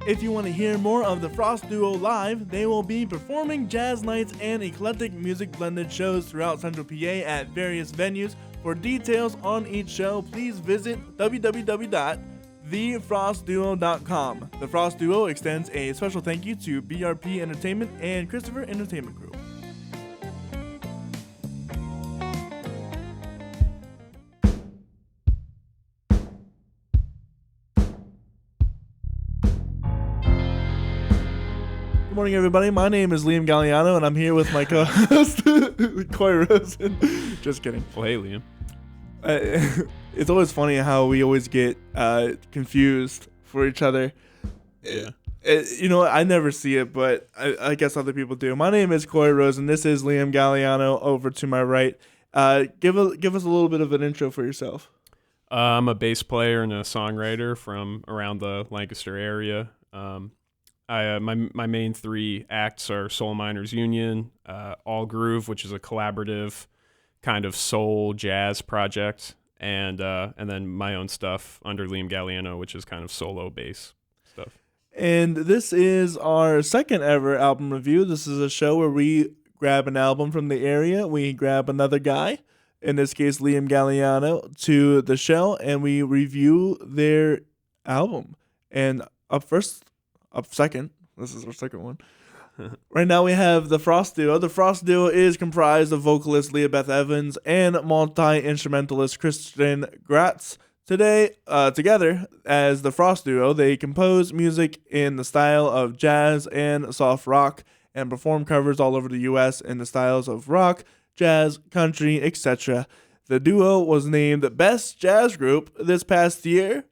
If you want to hear more of the Frost Duo live, they will be performing jazz nights and eclectic music blended shows throughout Central PA at various venues. For details on each show, please visit www.thefrostduo.com. The Frost Duo extends a special thank you to BRP Entertainment and Christopher Entertainment Group. Good morning, everybody. My name is Liam Galiano, and I'm here with my co-host, Corey Rosen. Just kidding. Well, hey, Liam. It's always funny how we always get confused for each other. Yeah. I never see it, but I guess other people do. My name is Corey Rosen. This is Liam Galiano over to my right. Give us a little bit of an intro for yourself. I'm a bass player and a songwriter from around the Lancaster area. My main three acts are Soul Miners Union, All Groove, which is a collaborative kind of soul jazz project, and then my own stuff under Liam Galiano, which is kind of solo bass stuff. And this is our second ever album review. This is a show where we grab an album from the area, we grab another guy, in this case Liam Galiano, to the show, and we review their album. And up second, this is our second one. Right now we have the Frost Duo. The Frost Duo is comprised of vocalist Leah Beth Evans and multi-instrumentalist Christian Gratz. Today, together as the Frost Duo, they compose music in the style of jazz and soft rock and perform covers all over the U.S. in the styles of rock, jazz, country, etc. The duo was named Best Jazz Group this past 2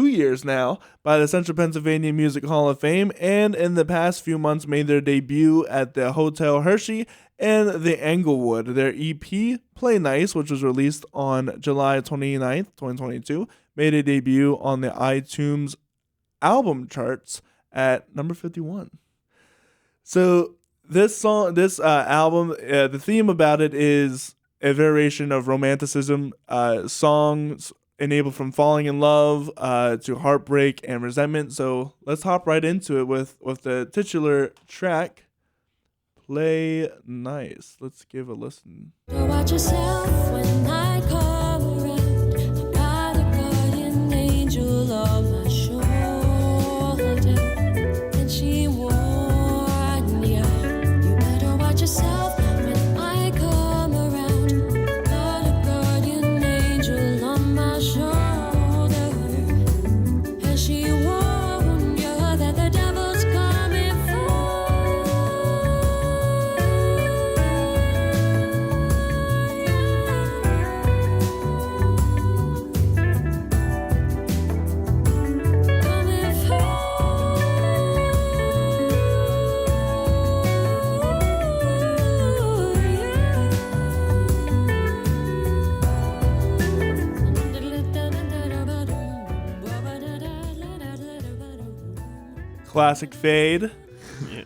years now by the Central Pennsylvania Music Hall of Fame, and in the past few months made their debut at the Hotel Hershey and the Englewood. Their EP, Play Nice, which was released on July 29th, 2022, made a debut on the iTunes album charts at number 51. So this album, the theme about it is a variation of romanticism, songs enabled from falling in love to heartbreak and resentment. So let's hop right into it with the titular track, Play Nice. Let's give a listen. Watch yourself when I come around. I got a guardian angel on my shoulder, and she warned me out. You better watch yourself when I come around. Got a guardian angel on my shoulder, and she warned you that the devil's coming for. Classic fade. Yeah.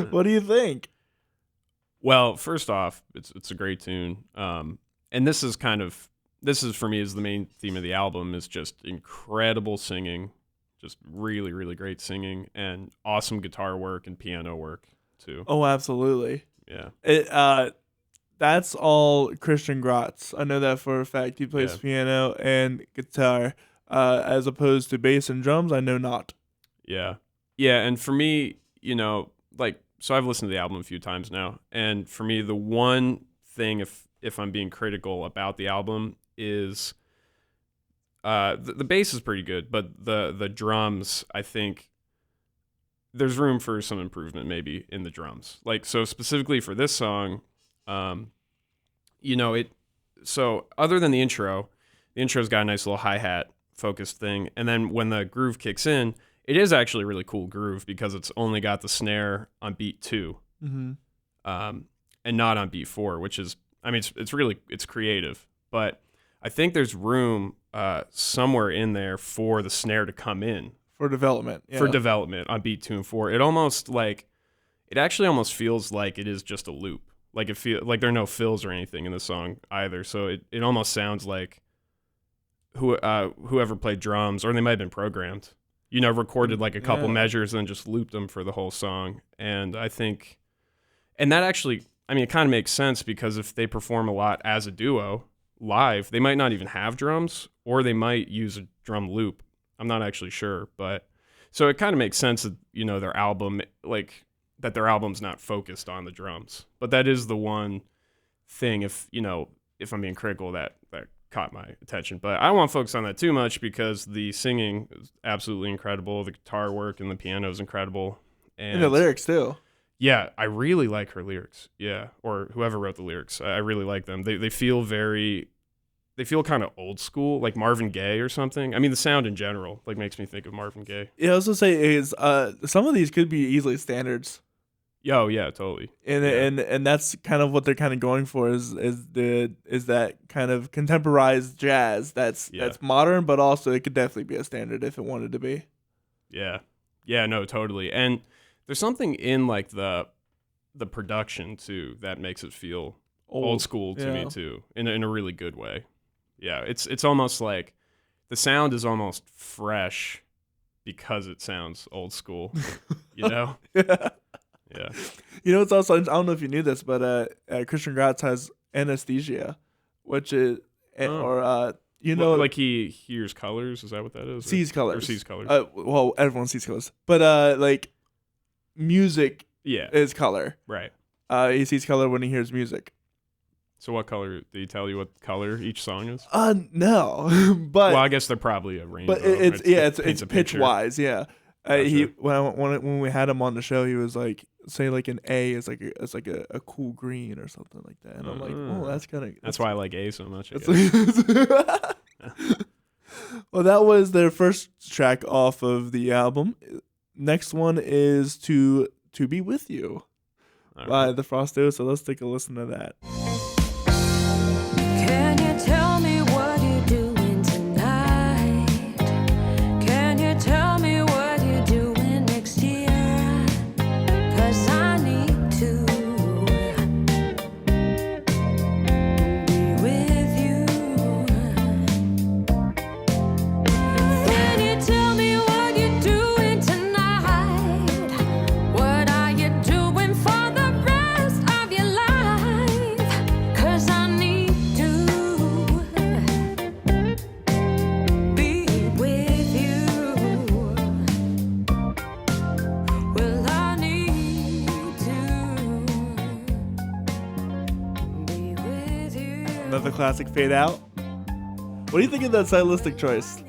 What do you think? Well, first off, it's a great tune. And this is for me is the main theme of the album, is just incredible singing, just really, really great singing, and awesome guitar work and piano work too. Oh, absolutely. Yeah. That's all Christian Gratz. I know that for a fact. He plays piano and guitar, as opposed to bass and drums. I know not. Yeah. Yeah, and for me, so I've listened to the album a few times now, and for me, the one thing, if I'm being critical about the album, is the bass is pretty good, but the drums, I think there's room for some improvement maybe in the drums. So specifically for this song, so other than the intro's got a nice little hi-hat focused thing, and then when the groove kicks in, it is actually a really cool groove because it's only got the snare on beat 2, and not on beat 4, which is, it's creative, but I think there's room somewhere in there for the snare to come in for development. Yeah. For development on beat 2 and 4. It actually almost feels like it is just a loop. Like there are no fills or anything in the song either, so it almost sounds like whoever played drums, or they might have been programmed, recorded like a couple Yeah. measures and then just looped them for the whole song. And I think, and that actually, I mean, it kind of makes sense because if they perform a lot as a duo live, they might not even have drums, or they might use a drum loop. I'm not actually sure, but so it kind of makes sense that, their album, like that their album's not focused on the drums. But that is the one thing, if I'm being critical, that caught my attention. But I don't want to focus on that too much because the singing is absolutely incredible. The guitar work and the piano is incredible. And the lyrics too. Yeah, I really like her lyrics. Yeah, or whoever wrote the lyrics. I really like them. They feel kind of old school, like Marvin Gaye or something. I mean, the sound in general like makes me think of Marvin Gaye. Yeah, I was gonna say is some of these could be easily standards. Oh yeah, totally. And that's kind of what they're kind of going for is that kind of contemporized jazz that's modern, but also it could definitely be a standard if it wanted to be. Yeah, no, totally. And there's something in like the production too that makes it feel old school to me too, in a really good way. Yeah, it's almost like the sound is almost fresh because it sounds old school. Yeah. Yeah. It's also, I don't know if you knew this, but Christian Gratz has anesthesia, which is like he hears colors. Is that what that is? Sees colors. Or sees colors. Well, everyone sees colors, but like music is color. Right. He sees color when he hears music. So what color, did he tell you what color each song is? No, but well, I guess they're probably a rainbow. But it's a pitch wise, yeah. Gotcha. When we had him on the show, he was like, say like an A is like a cool green or something like that, and I'm like, oh, that's kind of. That's why I like A so much. Well, that was their first track off of the album. Next one is To Be With You by the Frostos. So let's take a listen to that. Can you tell me what you're doing tonight? Can you tell me what you're doing next year? 'Cause I need to be with you. Can you tell me what you're doing tonight? What are you doing for the rest of your life? 'Cause I need to be with you. Well, I need to be with you. Another classic, Fade Out. What do you think of that stylistic choice?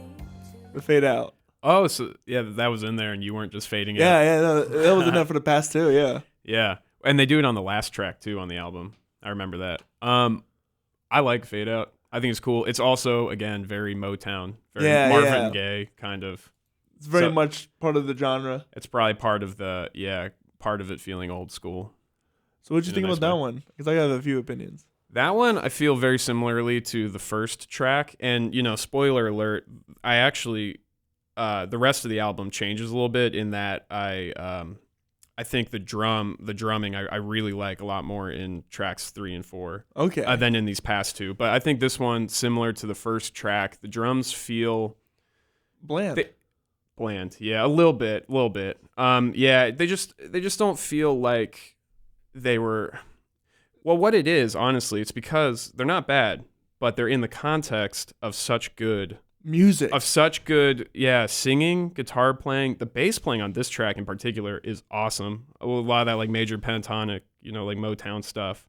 The Fade Out. Oh, so yeah, that was in there, and you weren't just fading it. Yeah, no, that was enough for the past two. Yeah. Yeah, and they do it on the last track too on the album. I remember that. I like Fade Out. I think it's cool. It's also, again, very Motown, very Marvin Gaye kind of. It's very much part of the genre. It's probably part of it feeling old school. So what'd you think about that one? Because I have a few opinions. That one, I feel very similarly to the first track. And, spoiler alert, I actually, the rest of the album changes a little bit in that I think the drumming, I really like a lot more in tracks 3 and 4 than in these past two. But I think this one, similar to the first track, the drums feel bland. Bland, yeah, a little bit. Yeah, they just don't feel like they were. Well, what it is, honestly, it's because they're not bad, but they're in the context of such good music, singing, guitar playing. The bass playing on this track in particular is awesome. A lot of that like major pentatonic, like Motown stuff.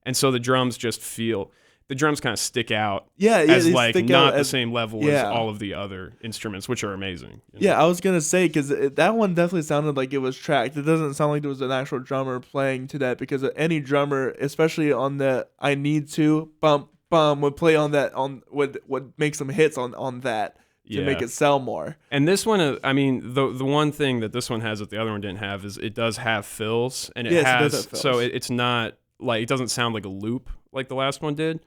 And so the drums kind of stick out as like not the same level as all of the other instruments, which are amazing. Yeah, I was going to say, because that one definitely sounded like it was tracked. It doesn't sound like there was an actual drummer playing to that, because any drummer, especially on the I Need To, bump, would play on that, would make some hits on that to make it sell more. And this one, I mean, the one thing that this one has that the other one didn't have is it does have fills, and it has fills. So it's not like, it doesn't sound like a loop like the last one did,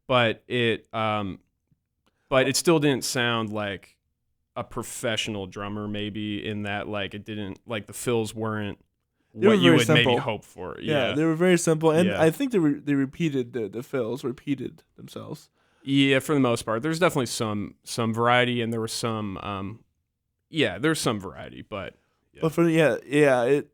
but it still didn't sound like a professional drummer, maybe, in that like it didn't, like the fills weren't what you would maybe hope for. Yeah, they were very simple, and I think they repeated the fills repeated themselves. Yeah, for the most part. There's definitely some variety, and there was some yeah, there's some variety, but yeah. But it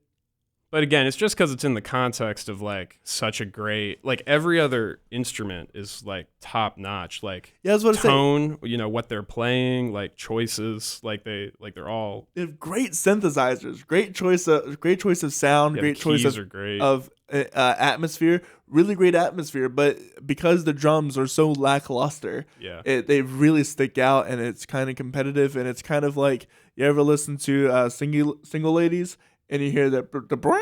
But again, it's just because it's in the context of like such a great, like every other instrument is like top notch, like that's what I say. tone, what they're playing, like choices, they're all. They have great synthesizers, great choice of sound, Yeah, great the choice keys are great. of atmosphere, really great atmosphere. But because the drums are so lackluster, Yeah. they really stick out, and it's kind of competitive, and it's kind of like you ever listen to single ladies. And you hear that the brown,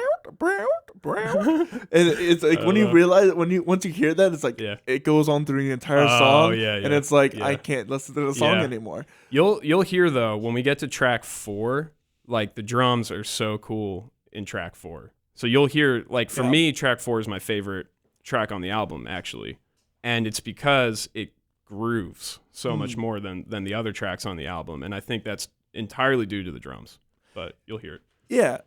and it's like when you realize once you hear that, it's like it goes on through the entire song, and it's like I can't listen to the song anymore. You'll hear though when we get to track 4, like the drums are so cool in track 4. So you'll hear like for me, track 4 is my favorite track on the album actually, and it's because it grooves so much more than the other tracks on the album, and I think that's entirely due to the drums. But you'll hear it. Yeah,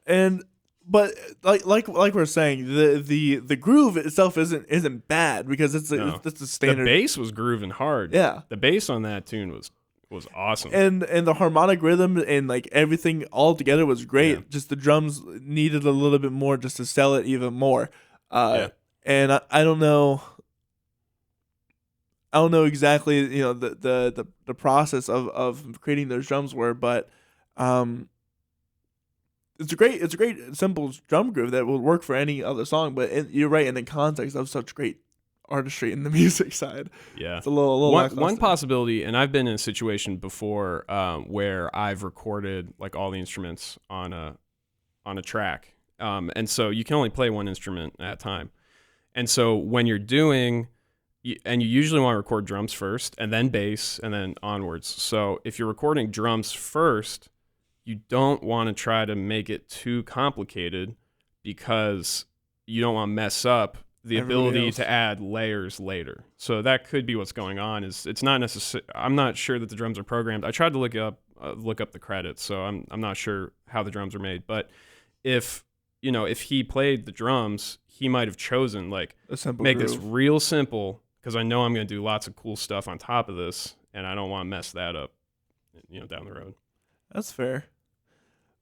but like we're saying, the groove itself isn't bad because it's a standard. The bass was grooving hard. Yeah, the bass on that tune was awesome. And the harmonic rhythm and like everything all together was great. Yeah. Just the drums needed a little bit more just to sell it even more. And I don't know. I don't know exactly the process of creating those drums were, but it's a great simple drum groove that will work for any other song. But you're right in the context of such great artistry in the music side. Yeah, it's a little one possibility, and I've been in a situation before where I've recorded like all the instruments on a track, and so you can only play one instrument at a time. And so when you're doing, and you usually want to record drums first, and then bass, and then onwards. So if you're recording drums first, you don't want to try to make it too complicated because you don't want to mess up the ability to add layers later. So that could be what's going on. It's not necessary. I'm not sure that the drums are programmed. I tried to look up the credits, so I'm not sure how the drums are made. But if he played the drums, he might have chosen like make this real simple because I know I'm going to do lots of cool stuff on top of this, and I don't want to mess that up, down the road. That's fair.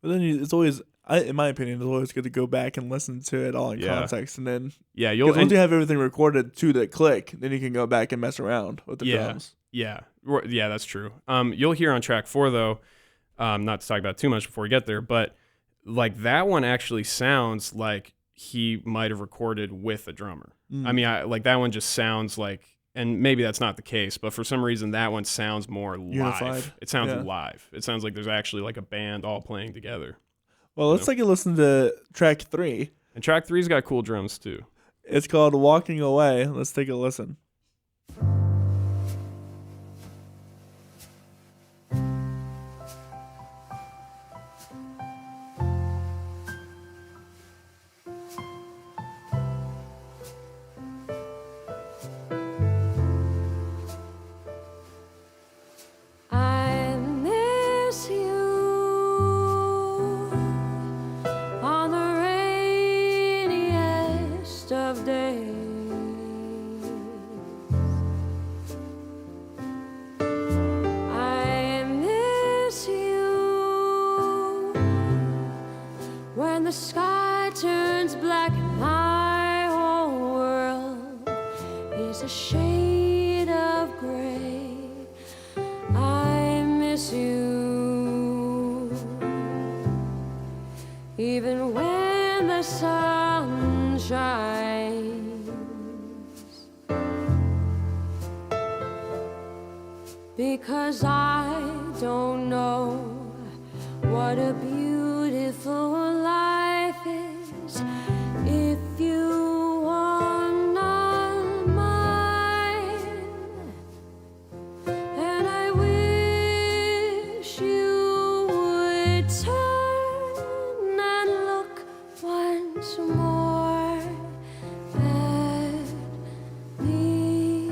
But then it's always, in my opinion, it's always good to go back and listen to it all in context, and then once you have everything recorded to the click, then you can go back and mess around with the drums. Yeah, that's true. You'll hear on track 4 though, not to talk about too much before we get there, but like that one actually sounds like he might have recorded with a drummer. I mean, like that one just sounds like. And maybe that's not the case, but for some reason that one sounds more unified. Live. It sounds live. It sounds like there's actually like a band all playing together. Well, let's take a listen to track 3. And track 3's got cool drums too. It's called Walking Away. Let's take a listen. The sky turns black and my whole world is a shade of gray. I miss you even when the sun shines, because I don't know what a beautiful life is if you are not mine. And I wish you would turn and look once more at me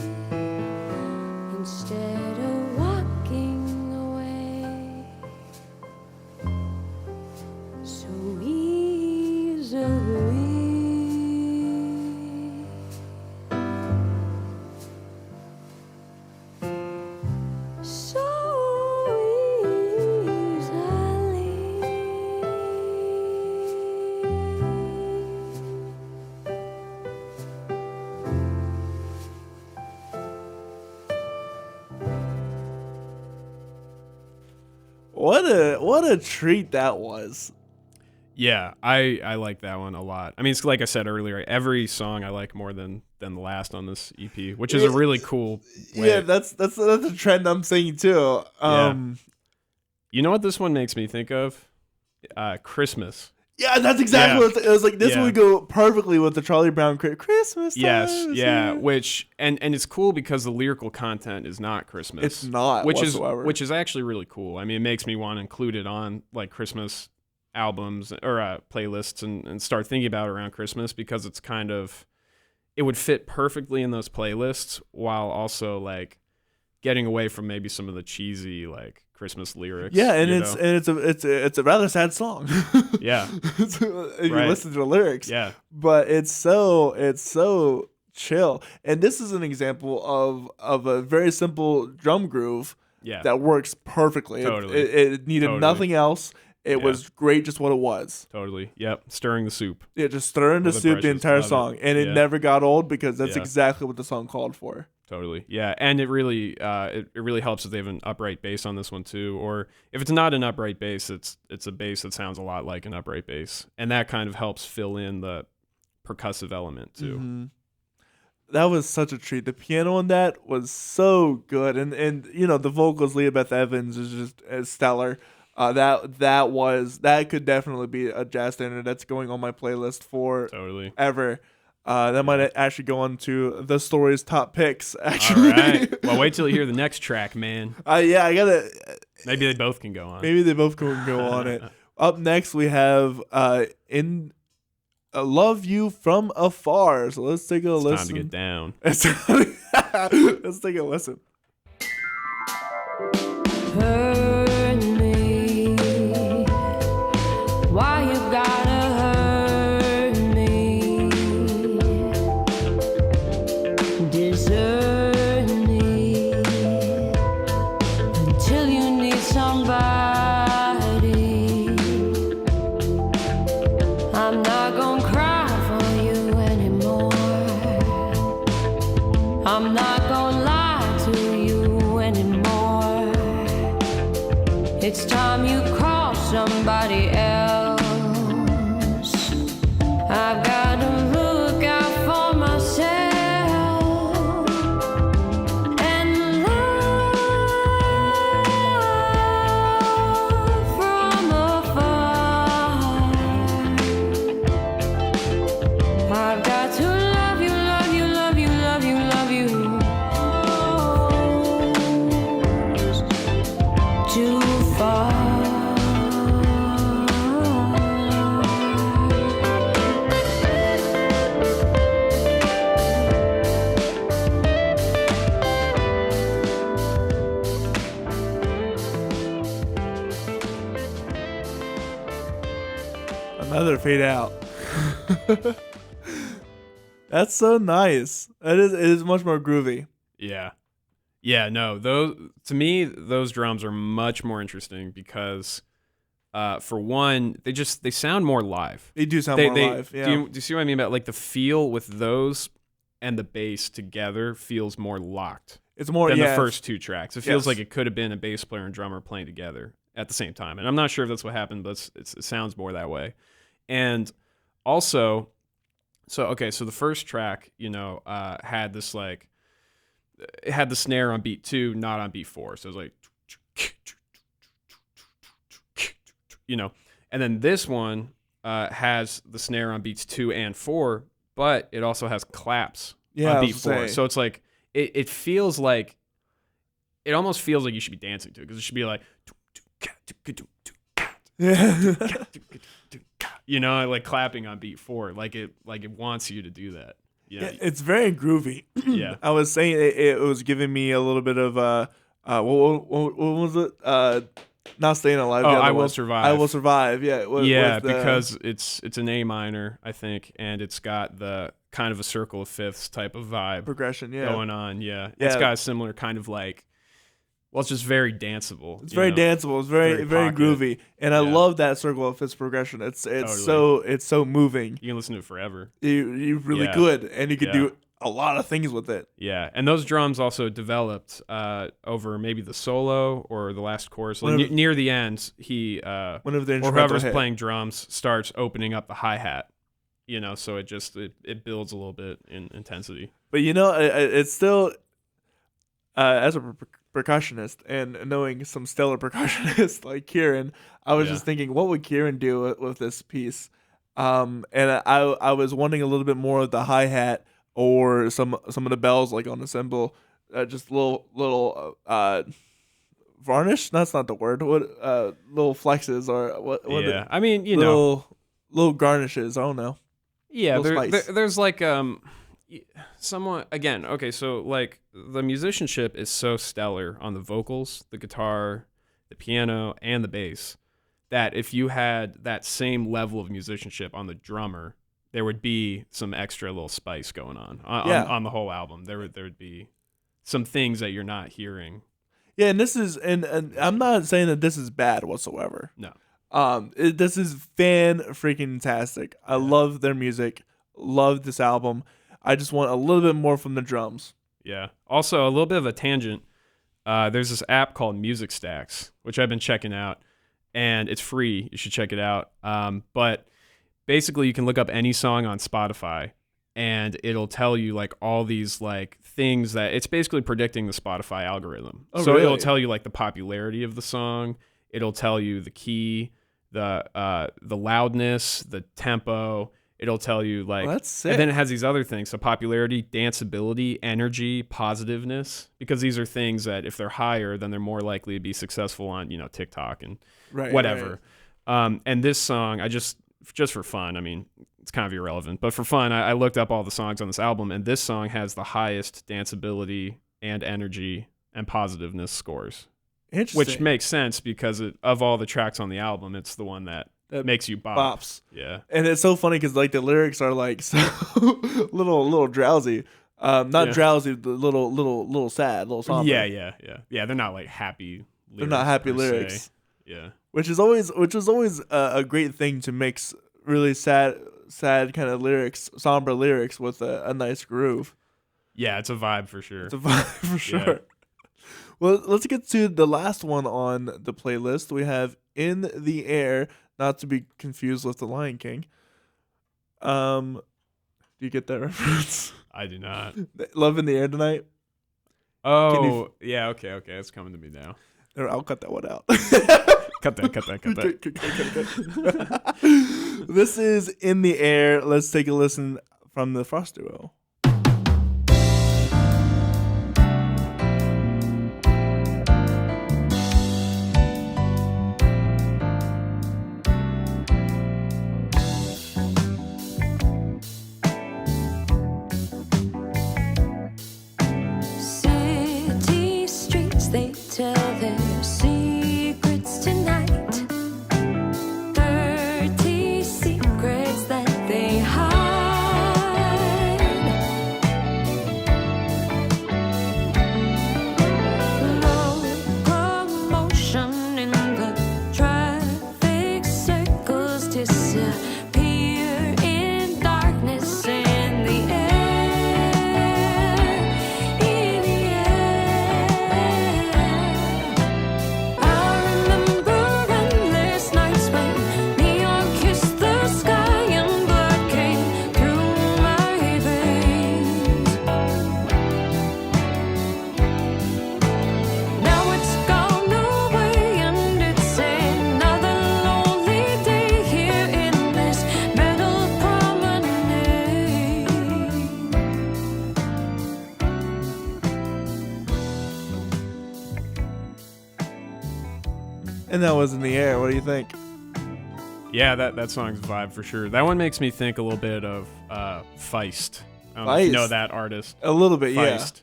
instead of walking away. what a treat that was. Yeah, I like that one a lot. I mean, it's like I said earlier, every song I like more than the last on this EP, which is a really cool way. Yeah, that's a trend I'm seeing too. You know what this one makes me think of? Christmas. Yeah, that's exactly what it was like. This would go perfectly with the Charlie Brown Christmas. Yes, time, yeah. Which and it's cool because the lyrical content is not Christmas. It's not which whatsoever. Which is actually really cool. I mean, it makes me want to include it on like Christmas albums or playlists and start thinking about it around Christmas because it's kind of it would fit perfectly in those playlists while also like getting away from maybe some of the cheesy like Christmas lyrics. Yeah, and it's a rather sad song. Yeah, if you listen to the lyrics. Yeah, but it's so chill, and this is an example of a very simple drum groove. Yeah, that works perfectly. Totally. It needed nothing else. It was great just what it was. Totally. Yep. Stirring the soup. Yeah, just stirring the soup the entire song. And it never got old because that's exactly what the song called for. Totally. Yeah. And it really helps if they have an upright bass on this one too. Or if it's not an upright bass, it's a bass that sounds a lot like an upright bass. And that kind of helps fill in the percussive element too. Mm-hmm. That was such a treat. The piano on that was so good. And you know, the vocals, Leah Beth Evans is just stellar. That could definitely be a jazz standard that's going on my playlist for ever. That might actually go on to the story's top picks. Actually, all right. Well, wait till you hear the next track, man. Yeah, I gotta. Maybe they both can go on. Maybe they both can go on it. Up next, we have in "Love You from Afar." So let's take a listen. Time to get down. Let's take a listen. Hurt me. Why you gotta hurt me? Desert me until you need somebody. I'm not gonna cry for you anymore. I'm not gonna lie to you anymore. It's time you call somebody else. I've got to look out for myself and love from afar. I've got to love you, love you, love you, love you, love you. Too far. Another fade out. That's so nice. It is much more groovy. Yeah. Yeah, no, those to me those drums are much more interesting because for one, they sound more live. They do sound more live. Yeah. Do you see what I mean about like the feel with those and the bass together feels more locked. It's more than the first two tracks. It feels like it could have been a bass player and drummer playing together at the same time. And I'm not sure if that's what happened, but it sounds more that way. And also, so the first track, had this like, it had the snare on beat 2, not on beat 4. So it was like, and then this one has the snare on beats 2 and 4, but it also has claps on beat 4. So it's like, it feels like, it almost feels like you should be dancing to it because it should be like, like clapping on beat 4, like it wants you to do that. Yeah, it's very groovy. Yeah, I was saying it was giving me a little bit of what was it? Not Staying Alive. I Will Survive. I Will Survive. Yeah. Because it's an A minor, I think, and it's got the kind of a circle of fifths type of vibe progression. Going on. Yeah, it's got a similar kind of like. Well, it's just very danceable. It's very danceable. It's very groovy, and I love that circle of fifths progression. It's totally. so moving. You can listen to it forever. You really could, and you could do a lot of things with it. Yeah, and those drums also developed over maybe the solo or the last chorus. Like near the end, he Whenever the or instrumental whoever's hit. playing drums starts opening up the hi-hat. So it builds a little bit in intensity. But it's still as a percussionist and knowing some stellar percussionists like Kieran, I was just thinking, what would Kieran do with this piece? And I was wanting a little bit more of the hi hat or some of the bells like on the cymbal, just little varnish. That's not the word. What little flexes or what? Yeah, I mean little garnishes. I don't know. Yeah, Little spice. there's like somewhat again. Okay, so like the musicianship is so stellar on the vocals, the guitar, the piano, and the bass that if you had that same level of musicianship on the drummer, there would be some extra little spice going on on the whole album. There would be some things that you're not hearing. Yeah, and this is and I'm not saying that this is bad whatsoever. No. This is fan-freaking-tastic. I love their music. Love this album. I just want a little bit more from the drums. Yeah. Also, a little bit of a tangent. There's this app called Music Stacks, which I've been checking out, and it's free. You should check it out. But basically, you can look up any song on Spotify, and it'll tell you like all these like things that it's basically predicting the Spotify algorithm. Oh, so really? it'll tell you like the popularity of the song. It'll tell you the key, the loudness, the tempo. It'll tell you like, that's sick. And then it has these other things. So popularity, danceability, energy, positiveness, because these are things that if they're higher, then they're more likely to be successful on, TikTok and whatever. Right. And this song, I just for fun, I mean, it's kind of irrelevant, but for fun, I looked up all the songs on this album, and this song has the highest danceability and energy and positiveness scores. Interesting. Which makes sense because of all the tracks on the album, it's the one that makes you bop. Bops. Yeah. And it's so funny because like the lyrics are like so little drowsy. Not drowsy, the little sad, little somber. Yeah. They're not like happy lyrics. They're not happy per lyrics. se. Yeah. Which is always a great thing to mix really sad kind of lyrics, somber lyrics with a nice groove. Yeah, it's a vibe for sure. It's a vibe for sure. Well, let's get to the last one on the playlist. We have In the Air, not to be confused with The Lion King. Do you get that reference? I do not. Love in the Air tonight? Oh, yeah, okay. It's coming to me now. I'll cut that one out. Cut that. This is In the Air. Let's take a listen from the Frost Duo. City streets, they tell their secrets tonight. 30 secrets that they hide. Low promotion in the traffic circles disappear in darkness in the air. In the air. I remember endless nights when neon kissed the sky and blood came through my veins. Now it's gone away and it's another lonely day here in this metal promenade. And that was In the Air. What do you think? Yeah, that song's a vibe for sure. That one makes me think a little bit of Feist. I don't know if you know Feist? that artist. A little bit, yeah. Feist.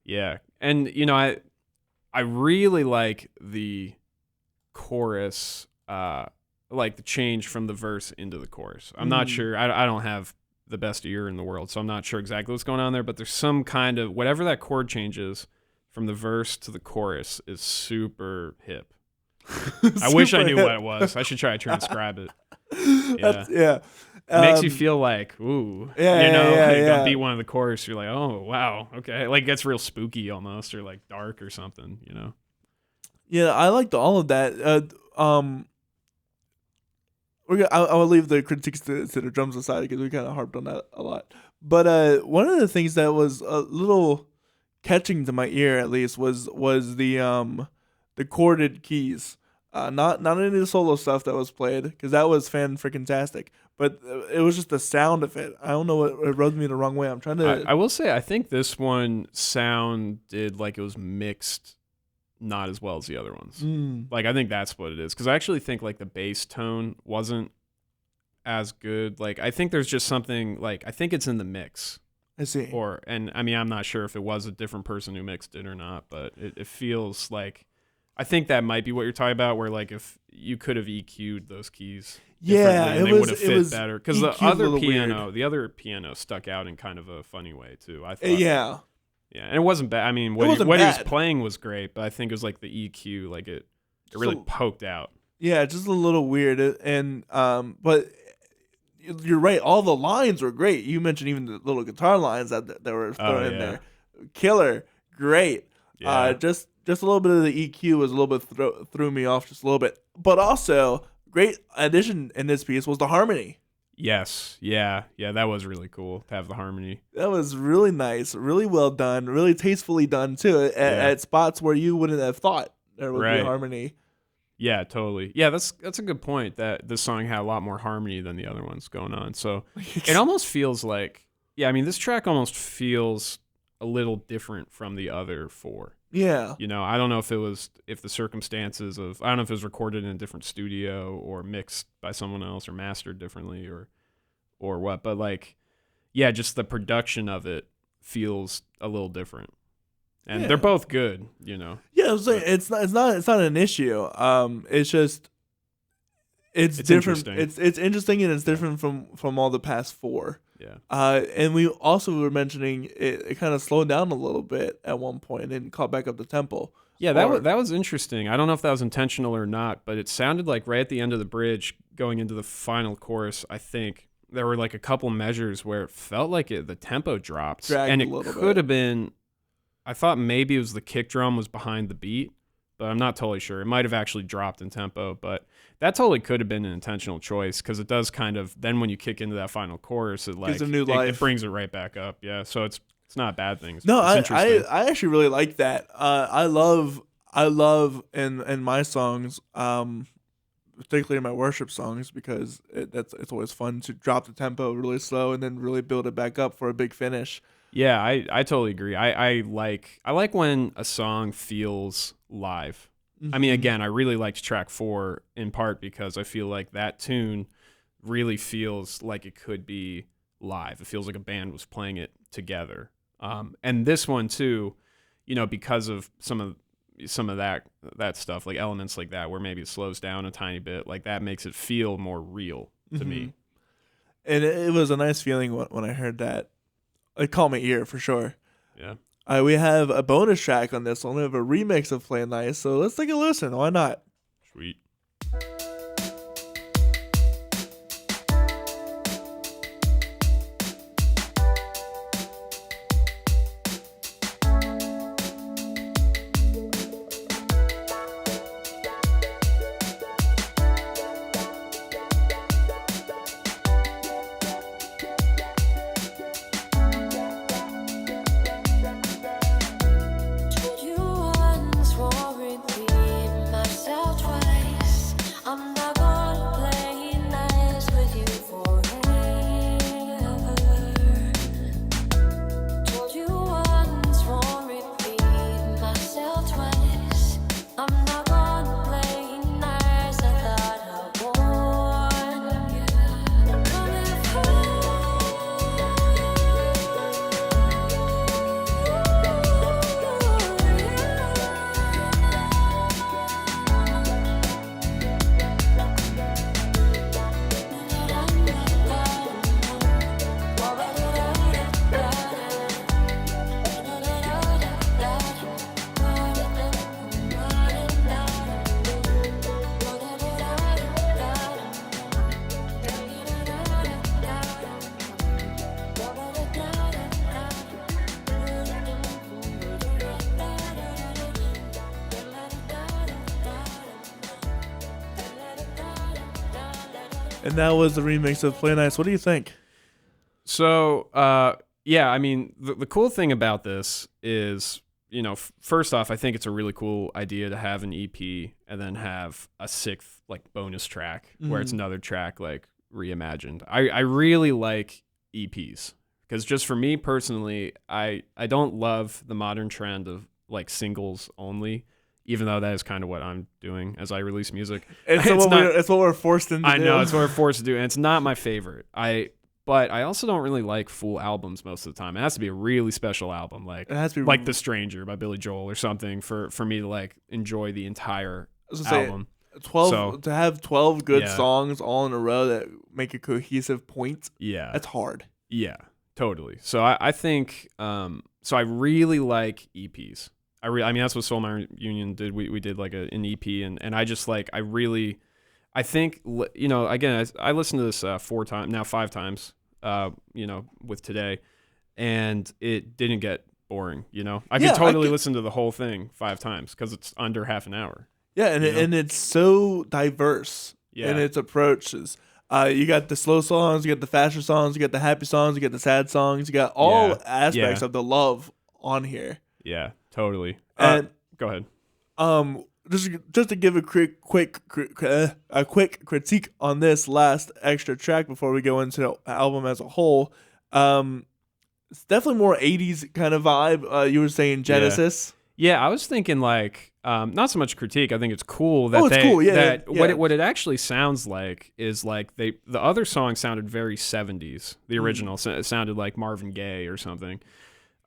Yeah. And I really like the chorus, like the change from the verse into the chorus. I'm not sure. I don't have the best ear in the world, so I'm not sure exactly what's going on there. But there's some kind of whatever that chord changes from the verse to the chorus is super hip. I wish I knew what it was. I should try to transcribe it. Yeah. It makes you feel like, ooh, Yeah, you know, yeah, like yeah. on beat one of the chorus, you're like, oh wow, okay, like it gets real spooky almost, or like dark or something, you know. Yeah, I liked all of that. I will leave the critiques to the drums aside because we kind of harped on that a lot. But one of the things that was a little catching to my ear, at least, was the chorded keys. Not any of the solo stuff that was played because that was fan freaking tastic. But it was just the sound of it. I don't know what it rubbed me the wrong way. I'm trying to. I will say, I think this one sounded like it was mixed not as well as the other ones. Like, I think that's what it is. Because I actually think, like, the bass tone wasn't as good. Like, I think there's just something, like, I think it's in the mix. I see. And I mean, I'm not sure if it was a different person who mixed it or not, but it feels like, I think that might be what you're talking about, where, like, if you could have EQ'd those keys. Yeah, They would have fit was better. Because EQ'd the other piano stuck out in kind of a funny way, too, I thought. Yeah. Yeah, and it wasn't bad. I mean, what he was playing was great, but I think it was like the EQ, like it really poked out. Yeah, just a little weird. But you're right. All the lines were great. You mentioned even the little guitar lines that were thrown in there. Killer, great. Yeah. Just a little bit of the EQ was a little bit threw me off just a little bit. But also, great addition in this piece was the harmony. Yes. Yeah, that was really cool to have the harmony. That was really nice, really well done, really tastefully done too. At spots where you wouldn't have thought there would be harmony. Yeah, totally. Yeah, that's a good point. That this song had a lot more harmony than the other ones going on. So it almost feels like, I mean, this track almost feels a little different from the other four. Yeah. You know, I don't know if the circumstances of, I don't know if it was recorded in a different studio or mixed by someone else or mastered differently or what, but like, yeah, just the production of it feels a little different. And they're both good, you know. Yeah, I was saying it's not an issue. It's just it's different. Interesting. It's interesting and it's different from all the past four. Yeah. And we also were mentioning it kind of slowed down a little bit at one point and caught back up the tempo. Yeah, that was interesting. I don't know if that was intentional or not, but it sounded like right at the end of the bridge, going into the final chorus, I think there were like a couple measures where it felt like the tempo dropped, Dragged and a it little could bit. have been. I thought maybe it was the kick drum was behind the beat, but I'm not totally sure. It might have actually dropped in tempo, but that totally could have been an intentional choice because it does kind of, then when you kick into that final chorus, it like Gives a new life. It brings it right back up. Yeah, so it's not a bad thing. It's I actually really like that. I love in my songs, particularly in my worship songs, because it's always fun to drop the tempo really slow and then really build it back up for a big finish. Yeah, I totally agree. I like when a song feels live. I mean, again, I really liked track 4 in part because I feel like that tune really feels like it could be live. It feels like a band was playing it together. And this one too, you know, because of some of that stuff, like elements like that, where maybe it slows down a tiny bit, like that makes it feel more real to me. And it was a nice feeling when I heard that. It caught my ear for sure. Yeah. We have a bonus track on this one. We have a remix of Play Nice, so let's take a listen. Why not? Sweet. You once won't repeat myself twice. I'm And that was the remix of Play Nice. What do you think? So, yeah, I mean, the cool thing about this is, you know, first off, I think it's a really cool idea to have an EP and then have a sixth, like, bonus track where it's another track, like, reimagined. I really like EPs because just for me personally, I don't love the modern trend of, like, singles only, even though that is kind of what I'm doing as I release music. It's what we're forced into. I know, it's what we're forced to do, and it's not my favorite. But I also don't really like full albums most of the time. It has to be a really special album, like It has to be like The Stranger by Billy Joel or something for me to like enjoy the entire album. 12 to have 12 good Yeah. songs all in a row that make a cohesive point. Yeah, That's hard. yeah, totally. So I think so I really like EPs. I mean that's what Soul Mine Union did. We did like an EP, and I just like I think, you know, again, I listened to this 5 times, you know, with today, and it didn't get boring, you know? I could totally listen to the whole thing 5 times because it's under half an hour. Yeah, and it's so diverse in its approaches. You got the slow songs, you got the faster songs, you got the happy songs, you got the sad songs, you got all aspects of the love on here. Yeah, totally. And go ahead. Just to give a quick critique on this last extra track before we go into the album as a whole. It's definitely more 80s kind of vibe. You were saying Genesis. Yeah, I was thinking like not so much critique. I think it's cool that what it actually sounds like is like the other song sounded very 70s. The original it sounded like Marvin Gaye or something,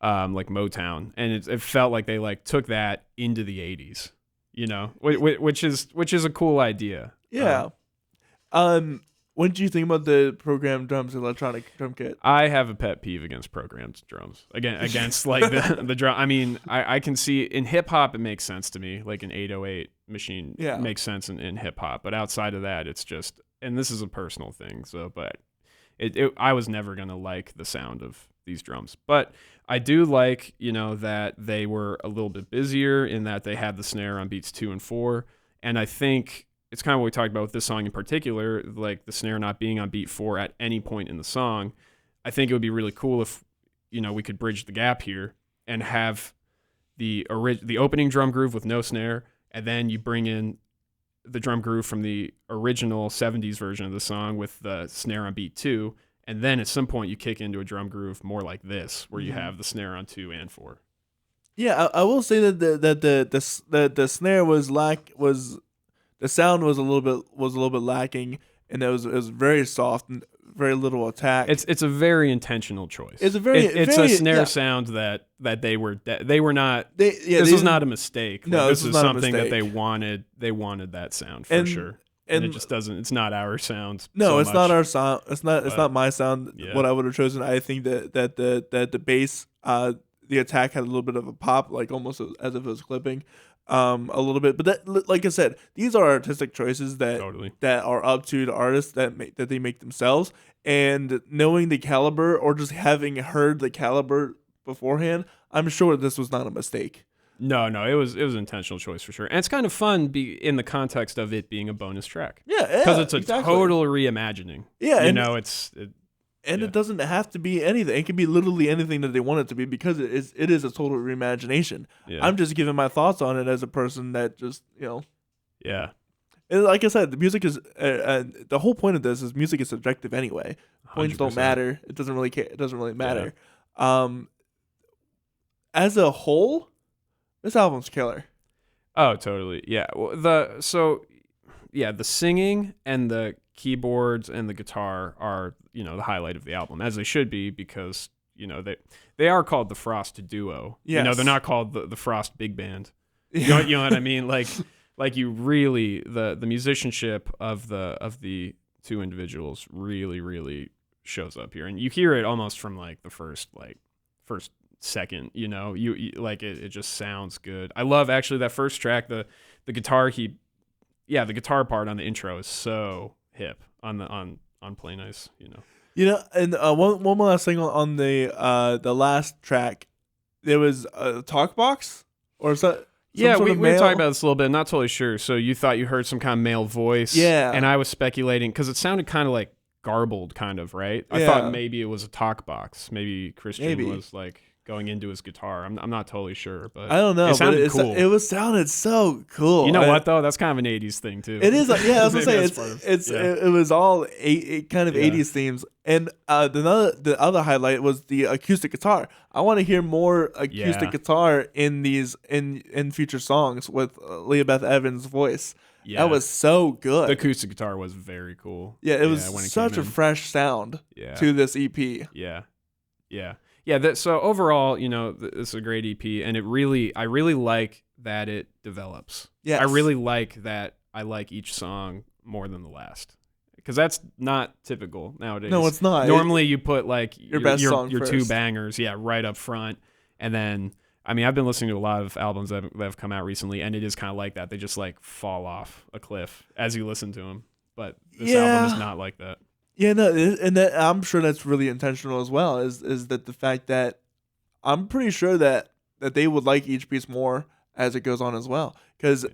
like Motown, and it felt like they like took that into the 80s. You know, which is a cool idea. Yeah. What did you think about the programmed drums, electronic drum kit? I have a pet peeve against programmed drums. Against like the drum. I mean, I can see in hip hop it makes sense to me. Like an 808 machine makes sense in hip hop, but outside of that, it's just. And this is a personal thing. So, but I was never gonna like the sound of these drums, but I do like, you know, that they were a little bit busier in that they had the snare on beats 2 and 4. And I think it's kind of what we talked about with this song in particular, like the snare not being on beat 4 at any point in the song. I think it would be really cool if, you know, we could bridge the gap here and have the opening drum groove with no snare, and then you bring in the drum groove from the original 70s version of the song with the snare on beat 2. And then at some point you kick into a drum groove more like this, where you have the snare on 2 and 4. Yeah, I will say that the snare was the sound was a little bit lacking, and it was very soft and very little attack. It's a very intentional choice. It's a snare sound that they were not. This was not a mistake. No, this is not something a that mistake. they wanted that sound for sure. And it just doesn't. It's not our sound. No, it's much. not our sound. It's not my sound. Yeah. What I would have chosen. I think that the bass, the attack had a little bit of a pop, like almost as if it was clipping, a little bit. But that, like I said, these are artistic choices that are up to the artists that they make themselves. And knowing the caliber, or just having heard the caliber beforehand, I'm sure this was not a mistake. No, it was an intentional choice for sure, and it's kind of fun in the context of it being a bonus track. Yeah, because it's a total reimagining. Yeah, you know, it doesn't have to be anything. It can be literally anything that they want it to be, because it is a total reimagination. Yeah. I'm just giving my thoughts on it as a person that just, you know. Yeah. And like I said, the music is the whole point of this is music is subjective anyway. Points 100%. Don't matter. It doesn't really care. It doesn't really matter. Yeah. As a whole, this album's killer. Oh, totally. Yeah. Well, the singing and the keyboards and the guitar are, you know, the highlight of the album, as they should be, because, you know, they are called the Frost Duo. Yes. You know, they're not called the Frost Big Band. You know what I mean? Like you really the musicianship of the two individuals really, really shows up here, and you hear it almost from like the first second. You know, you like it just sounds good. I love actually that first track, the guitar the guitar part on the intro is so hip on Play Nice. You know, and one more last thing on the last track, there was a talk box, or is that? Yeah, sort we of were talking male? about this a little bit. Not totally sure. So you thought you heard some kind of male voice. Yeah. And I was speculating because it sounded kind of like garbled, kind of, right? I Yeah. thought maybe it was a talk box. Maybe Christian Maybe. was like going into his guitar. I'm not totally sure, but I don't know. It sounded but cool. It was sounded so cool. You know what though? That's kind of an '80s thing too. It is. Yeah, I was gonna Maybe say that's part of- it's yeah. it was all kind of Yeah. 80s themes. And the other highlight was the acoustic guitar. I want to hear more acoustic Yeah. guitar in these in future songs with Leah Beth Evans' voice. Yeah. That was so good. The acoustic guitar was very cool. Yeah, it was when such came a in. fresh sound Yeah. to this E EP. Yeah, yeah, yeah. So overall, this is a great EP, and I really like that it develops. Yes. I really like that. I like each song more than the last, because that's not typical nowadays. No, it's not. Normally, you put like your best song your two first. bangers, right up front, and then. I mean, I've been listening to a lot of albums that have come out recently, and it is kind of like that. They just like fall off a cliff as you listen to them. But this album is not like that. Yeah, no, and that, I'm sure that's really intentional as well. Is that the fact that I'm pretty sure that they would like each piece more as it goes on as well, because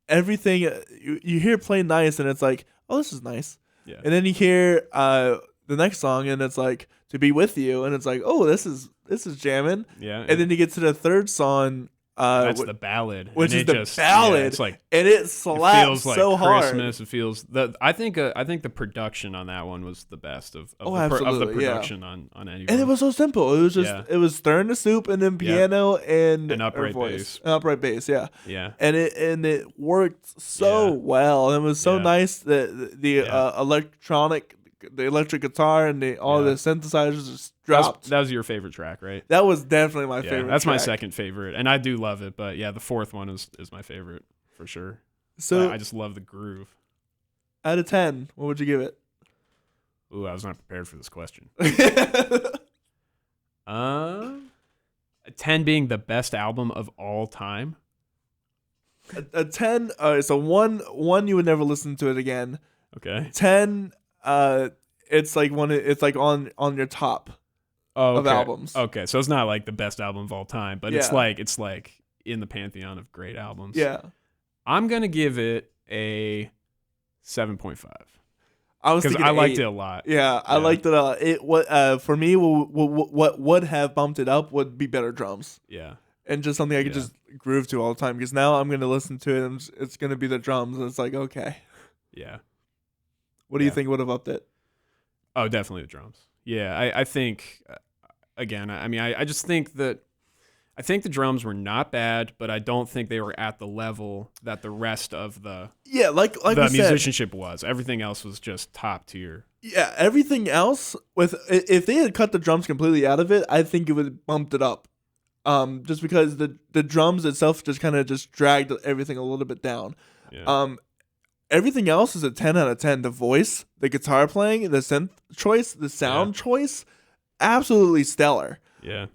everything you hear play nice, and it's like, oh, this is nice, Yeah. and then you hear the next song, and it's like to be with you, and it's like, oh, this is jamming, Yeah. and then you get to the third song, that's the ballad, which and is it the just, ballad, Yeah, it's like and it it slaps feels like so hard. Christmas. It feels I think the production on that one was the best of the absolutely, yeah. production on any. And it was so simple. It was just Yeah. it was stirring the soup and then piano and An upright her voice. bass. An upright bass, yeah. Yeah. And it worked so Yeah. well. And it was so Yeah. nice that the Yeah. electric guitar and all Yeah. the synthesizers just dropped. That was your favorite track, right? That was definitely my Yeah, favorite. that's my track. second favorite, and I do love it. But yeah, the fourth one is my favorite for sure. So I just love the groove. out of 10, what would you give it? Ooh, I was not prepared for this question. a 10 being the best album of all time. 10. So one you would never listen to it again. Okay. 10. It's like it's like on your top. Oh, Of okay. albums. Okay, so it's not like the best album of all time, but it's Yeah. like in the pantheon of great albums. Yeah. I'm gonna give it a 7.5 I was because thinking I liked 8. it a lot. Yeah, I Yeah. liked it. For me, what would have bumped it up would be better drums Yeah. and just something I could Yeah. just groove to all the time. Because now I'm gonna listen to it and it's gonna be the drums, and it's like, okay, Yeah. what do you Yeah. think would have upped it? Oh, definitely the drums. Yeah, I think again. I mean, I just think that I think the drums were not bad, but I don't think they were at the level that the rest of the Yeah, like the we said, musicianship was. Everything else was just top tier. yeah, everything else if they had cut the drums completely out of it, I think it would have bumped it up. Just because the drums itself just kind of just dragged everything a little bit down. Yeah. Everything else is a 10 out of 10. The voice, the guitar playing, the synth choice, the sound choice, absolutely stellar. Yeah.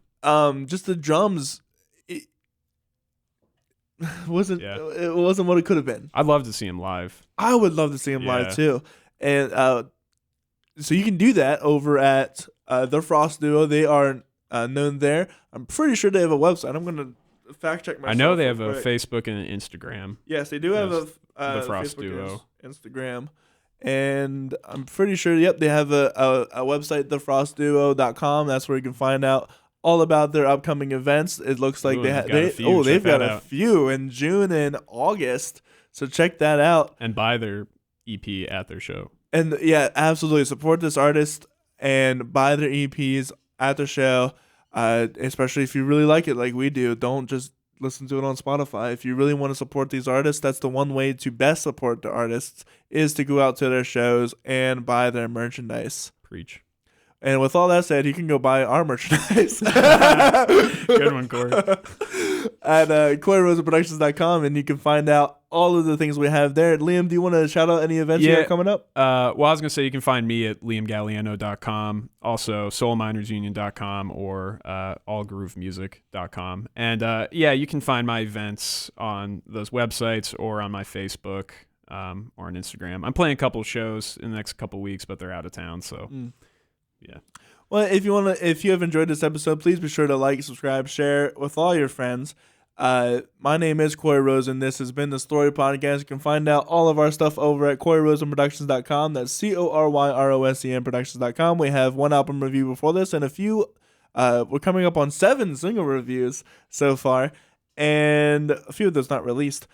Just the drums, it wasn't Yeah. it wasn't what it could have been. I'd love to see him live. I would love to see him Yeah. live too. And so you can do that over at the Frost Duo. They are known there. I'm pretty sure they have a website. I'm gonna fact check myself. I know they have real a quick. Facebook and an Instagram. Yes, they do have Yes, a the Frost Facebook Duo. and Instagram, and I'm pretty sure. Yep, they have a website, thefrostduo.com. That's where you can find out all about their upcoming events. It looks like Ooh, they they've have got a few. they've Check got that a out. few in June and August. So check that out. And buy their EP at their show. And yeah, absolutely support this artist and buy their EPs at the show. Especially if you really like it, like we do. Don't just listen to it on Spotify. If you really want to support these artists, that's the one way to best support the artists is to go out to their shows and buy their merchandise. Preach. And with all that said, you can go buy our merchandise. Good one, Corey. At CoreyRosenProductions.com, and you can find out all of the things we have there. Liam, do you want to shout out any events you Yeah. have coming up? Well, I was going to say you can find me at liamgaliano.com, also soulminersunion.com or allgroovemusic.com. And yeah, you can find my events on those websites or on my Facebook or on Instagram. I'm playing a couple shows in the next couple weeks, but they're out of town, so yeah. Well, if you have enjoyed this episode, please be sure to like, subscribe, share with all your friends. My name is Corey Rosen. This has been the Story Podcast. You can find out all of our stuff over at CoreyRosenProductions.com. That's CORYROSEN Productions.com. We have one album review before this and a few. We're coming up on 7 single reviews so far, and a few of those not released.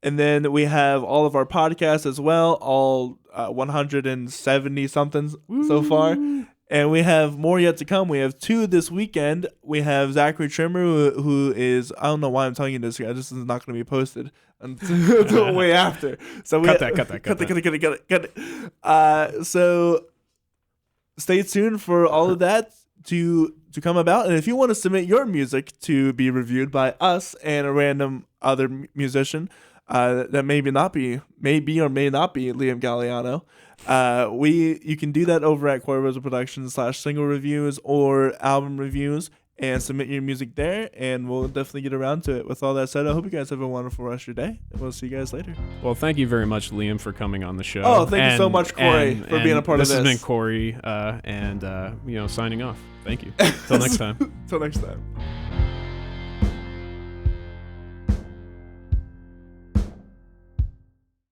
And then we have all of our podcasts as well, all 170 something so far. And we have more yet to come. We have 2 this weekend. We have Zachary Trimmer, who is, I don't know why I'm telling you this, guys. This is not going to be posted until way after. So Cut that. So stay tuned for all of that to come about. And if you want to submit your music to be reviewed by us and a random other musician, that maybe or may not be Liam Galiano, you can do that over at Corey Rosen Productions /single reviews or album reviews and submit your music there, and we'll definitely get around to it. With all that said, I hope you guys have a wonderful rest of your day, and we'll see you guys later. Well, thank you very much, Liam, for coming on the show. Oh, thank you so much, Corey, for being a part of this. This has been Corey, signing off. Thank you. Till next time. Till next time.